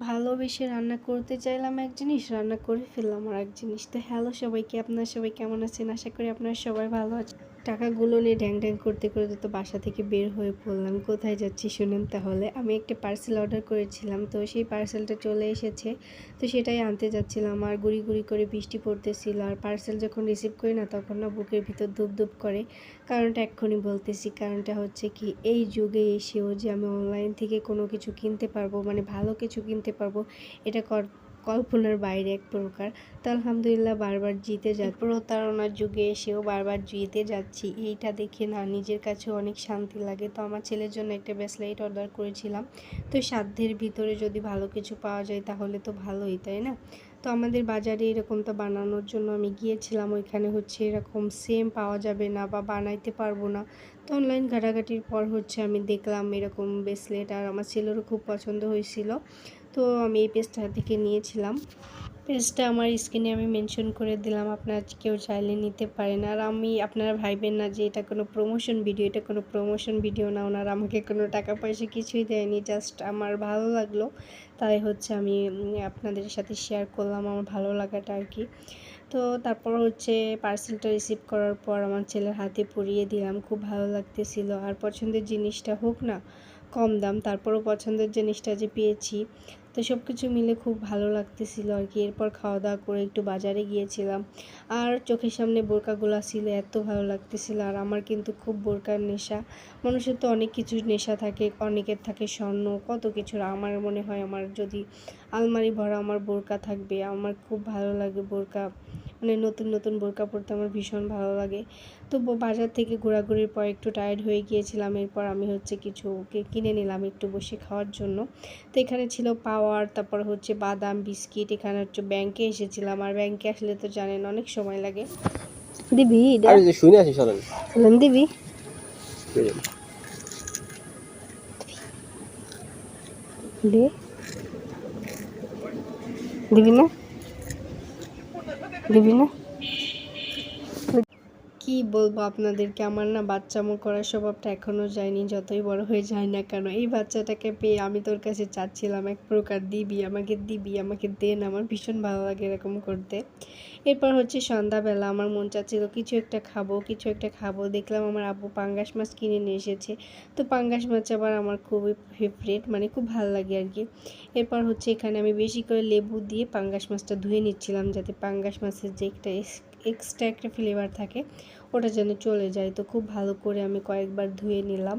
ভালোবেসে রান্না করতে চাইলাম এক জিনিস, রান্না করে ফেললাম আরেক জিনিস। তো হ্যালো সবাইকে, আপনারা সবাই কেমন আছেন? আশা করি আপনারা সবাই ভালো আছেন। টাকাগুলো নিয়ে ঢ্যাং ঢ্যাং করতে করতে তো বাসা থেকে বের হয়ে পড়লাম। কোথায় যাচ্ছি শুনুন তাহলে। আমি একটা পার্সেল অর্ডার করেছিলাম, তো সেই পার্সেলটা চলে এসেছে। তো সেটাই আনতে যাচ্ছিলাম, আর গুড়ি গুড়ি করে বৃষ্টি পড়তেছিল। আর পার্সেল যখন রিসিভ করি না, তখন না বুকের ভিতর ধুপ ধুপ করে। কারণটা এক্ষুনি বলতেছি। কারণটা হচ্ছে কি, এই যুগে এসেও যে আমি অনলাইন থেকে কোনো কিছু কিনতে পারবো, মানে ভালো কিছু কিনতে পারবো, এটা কল্পনার বাইরে এক প্রকার। তো আলহামদুলিল্লাহ বারবার জিতে যাচ্ছি, প্রতারণার যুগে এসেও বারবার জিতে যাচ্ছি। এইটা দেখে না নিজের কাছে অনেক শান্তি লাগে। তো আমার ছেলের জন্য একটা ব্রেসলেট অর্ডার করেছিলাম। তো সাধ্যের ভিতরে যদি ভালো কিছু পাওয়া যায় তাহলে তো ভালোই, তাই না? তো আমাদের বাজারে এরকমটা বানানোর জন্য আমি গিয়েছিলাম, ওইখানে হচ্ছে এরকম সেম পাওয়া যাবে না বা বানাইতে পারবো না। তো অনলাইন ঘাটাঘাটির পর হচ্ছে আমি দেখলাম এরকম ব্রেসলেট, আর আমার ছেলেরও খুব পছন্দ হয়েছিল। তো আমি এই পেজটা থেকে নিয়েছিলাম। পেজটা আমার স্ক্রিনে আমি মেনশন করে দিলাম, আপনারা কেউ চাইলে নিতে পারেন। আর আপনারা ভাইবেন না যে এটা কোনো প্রমোশন ভিডিও, এটা কোনো প্রমোশন ভিডিও না। ওনারা আমাকে কোনো টাকা পয়সা কিছুই দেয়নি, জাস্ট আমার ভালো লাগলো তাই হচ্ছে আমি আপনাদের সাথে শেয়ার করলাম আমার ভালো লাগাটা আর কি। তো তারপর হচ্ছে পার্সেলটা রিসিভ করার পর আমার ছেলের হাতে পরিয়ে দিলাম, খুব ভালো লাগতেছিল। আর পছন্দের জিনিসটা হোক না কম দাম, তারপরও পছন্দের জিনিসটা যে পেয়েছি, তো সব কিছু মিলে খুব ভালো লাগতেছিল আর কি। এরপর খাওয়া দাওয়া করে একটু বাজারে গিয়েছিলাম, আর চোখের সামনে বোরকাগুলো ছিল, এত ভালো লাগতেছিল। আর আমার কিন্তু খুব বোরকার নেশা। মানুষের তো অনেক কিছুর নেশা থাকে, অনেকের থাকে স্বর্ণ, কত কিছুর। আমার মনে হয় আমার যদি আলমারি ভরা আমার বোরকা থাকবে। আমার খুব ভালো লাগে বোরকা, মানে নতুন নতুন বোরকা পরতে আমার ভীষণ ভালো লাগে। তো বাজার থেকে ঘোরাঘুরির পর একটু টায়ার্ড হয়ে গিয়েছিলাম। এরপর আমি হচ্ছে কিছু কিনে নিলাম একটু বসে খাওয়ার জন্য। তো এখানে ছিল পাওয়ার, তারপর হচ্ছে বাদাম বিস্কিট। এখানে হচ্ছে ব্যাংকে এসেছিলাম, আর ব্যাংকে আসলে তো জানেন অনেক সময় লাগে। দিবি শুনে আসি সরেন দিবি দে, দিবি না, দিবি না। কি বলবো আপনাদেরকে, আমার না বাচ্চামো করার স্বভাবটা এখনও যায়নি, যতই বড় হয়ে যায় না কেন। এই বাচ্চাটাকে পেয়ে আমি তোর কাছে চাচ্ছিলাম এক প্রকার, দিবি আমাকে, দিবি আমাকে, দেন। আমার ভীষণ ভালো লাগে এরকম করতে। এরপর হচ্ছে সন্ধ্যাবেলা আমার মন চাচ্ছিল কিছু একটা খাবো, কিছু একটা খাবো। দেখলাম আমার আব্বু পাঙ্গাস মাছ কিনে নিয়ে এসেছে। তো পাঙ্গাস মাছ আবার আমার খুবই ফেভারিট, মানে খুব ভালো লাগে আর কি। এরপর হচ্ছে এখানে আমি বেশি করে লেবু দিয়ে পাঙ্গাস মাছটা ধুয়ে নিচ্ছিলাম, যাতে পাঙ্গাস মাছের যে এক্সট্রা একটা ফ্লেভার থাকে ওটা যেন চলে যায়। তো খুব ভালো করে আমি কয়েকবার ধুয়ে নিলাম।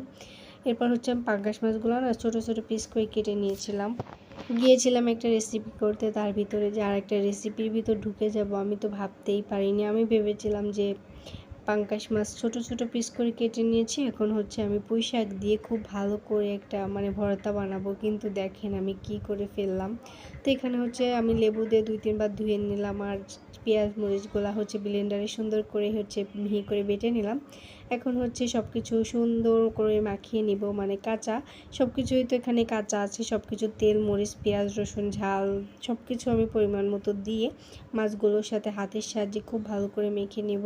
এরপর হচ্ছে আমি পাঙ্গাস মাছগুলো না ছোটো ছোটো পিস করে কেটে নিয়েছিলাম। গিয়েছিলাম একটা রেসিপি করতে, তার ভিতরে যে আরেকটা রেসিপির ভিতর ঢুকে যাব আমি তো ভাবতেই পারিনি। আমি ভেবেছিলাম যে পাঙ্গাস মাছ ছোটো ছোটো পিস করে কেটে নিয়েছি, এখন হচ্ছে আমি পুঁই শাক দিয়ে খুব ভালো করে একটা মানে ভর্তা বানাবো, কিন্তু দেখেন আমি কি করে ফেললাম। তো এখানে হচ্ছে আমি লেবু দিয়ে 2-3 বার ধুয়ে নিলাম, আর পেঁয়াজ মরিচগুলো হচ্ছে ব্লেন্ডারে সুন্দর করে হচ্ছে মিহি করে বেটে নিলাম। এখন হচ্ছে সব কিছু সুন্দর করে মাখিয়ে নিব, মানে কাঁচা সব কিছুই তো এখানে কাঁচা আছে। সব কিছু তেল মরিচ পেঁয়াজ রসুন ঝাল সব কিছু আমি পরিমাণ মতো দিয়ে মাছগুলোর সাথে হাতের সাহায্যে খুব ভালো করে মেখে নেব।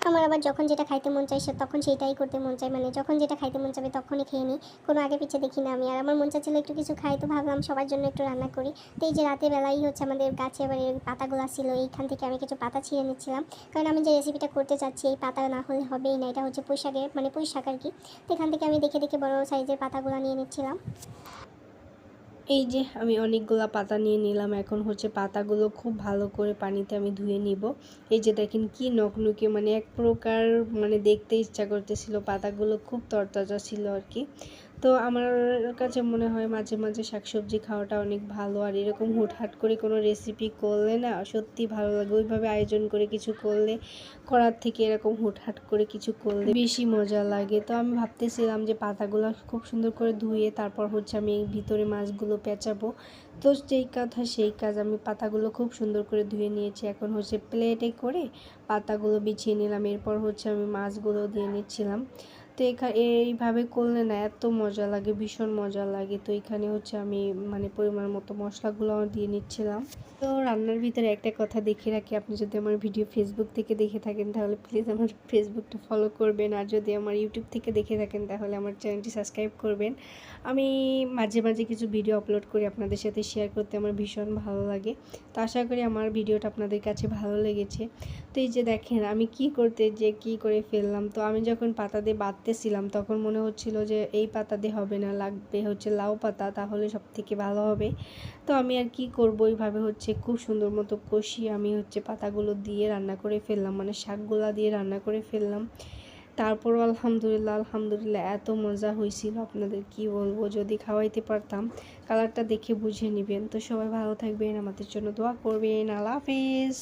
আমার আবার যখন যেটা খাইতে মন চায় তখন সেইটাই করতে মন চায়, মানে যখন যেটা খাইতে মন চাবে তখনই খেয়ে নিই, কোনো আগে পিছিয়ে দেখি না আমি। আর আমার মন চাচ্ছিল একটু কিছু খাই, তো ভাবলাম সবার জন্য একটু রান্না করি। তো এই যে রাতের বেলাই হচ্ছে আমাদের গাছে আবার এই পাতাগুলো ছিল, এইখান থেকে আমি কিছু পাতা ছিঁড়ে নিচ্ছিলাম, কারণ আমি যে রেসিপিটা করতে চাচ্ছি এই পাতা না হলে হবেই না। এটা হচ্ছে পুঁই শাকের, মানে পুঁই শাক আর কি। তো এখান থেকে আমি দেখে দেখে বড় সাইজের পাতাগুলো নিয়ে নিচ্ছিলাম। এই যে আমি অনেকগুলা পাতা নিয়ে নিলাম। এখন হচ্ছে পাতাগুলো খুব ভালো করে পানিতে আমি ধুয়ে নিব। এই যে দেখেন কি নকনকে, মানে এক প্রকার মানে দেখতে ইচ্ছা করতেছিল। পাতাগুলো খুব তরতাজা ছিল আর কি। তো আমার কাছে মনে হয় মাঝে মাঝে শাকসবজি খাওয়াটা অনেক ভালো। আর এরকম হুটহাট করে কোনো রেসিপি করলে না সত্যি ভালো লাগে। ওইভাবে আয়োজন করে কিছু করলে করার থেকে এরকম হুটহাট করে কিছু করলে বেশি মজা লাগে। তো আমি ভাবতেছিলাম যে পাতাগুলো খুব সুন্দর করে ধুয়ে তারপর হচ্ছে আমি ভিতরে মাছগুলো পেঁচাবো। তো যেই কথা সেই কাজ, আমি পাতাগুলো খুব সুন্দর করে ধুয়ে নিয়েছি। এখন হচ্ছে প্লেটে করে পাতাগুলো বিছিয়ে নিলাম। এরপর হচ্ছে আমি মাছগুলো দিয়ে নিচ্ছিলাম। তো এইভাবে করলে না এত মজা লাগে, ভীষণ মজা লাগে। তো এখানে হচ্ছে আমি মানে পরিমাণ মতো মশলাগুলো দিয়ে নিচ্ছিলাম। তো রান্নার ভিতরে একটা কথা দেখে রাখি, আপনি যদি আমার ভিডিও ফেসবুক থেকে দেখে থাকেন তাহলে প্লিজ আমার ফেসবুকটা ফলো করবেন, আর যদি আমার ইউটিউব থেকে দেখে থাকেন তাহলে আমার চ্যানেলটি সাবস্ক্রাইব করবেন। আমি মাঝে মাঝে কিছু ভিডিও আপলোড করি, আপনাদের সাথে শেয়ার করতে আমার ভীষণ ভালো লাগে। তো আশা করি আমার ভিডিওটা আপনাদের কাছে ভালো লেগেছে। তো এই যে দেখেন আমি কি করতে যে কি করে ফেললাম। তো আমি যখন পাতা দিয়ে বাঁধতেছিলাম তখন মনে হচ্ছিল যে এই পাতা দিয়ে হবে না, লাগবে হচ্ছে লাউ পাতা, তাহলে সব থেকে ভালো হবে। তো আমি আর কি করবো, এইভাবে হচ্ছে খুব সুন্দর মতো কষিয়ে আমি হচ্ছে পাতাগুলো দিয়ে রান্না করে ফেললাম, মানে শাকগুলা দিয়ে রান্না করে ফেললাম। তারপরও আলহামদুলিল্লাহ আলহামদুলিল্লাহ এত মজা হয়েছিল, আপনাদের কি বলবো, যদি খাওয়াইতে পারতাম। কালারটা দেখে বুঝে নেবেন। তো সবাই ভালো থাকবেন, আমাদের জন্য দোয়া করবেন। আল্লাহ হাফিজ।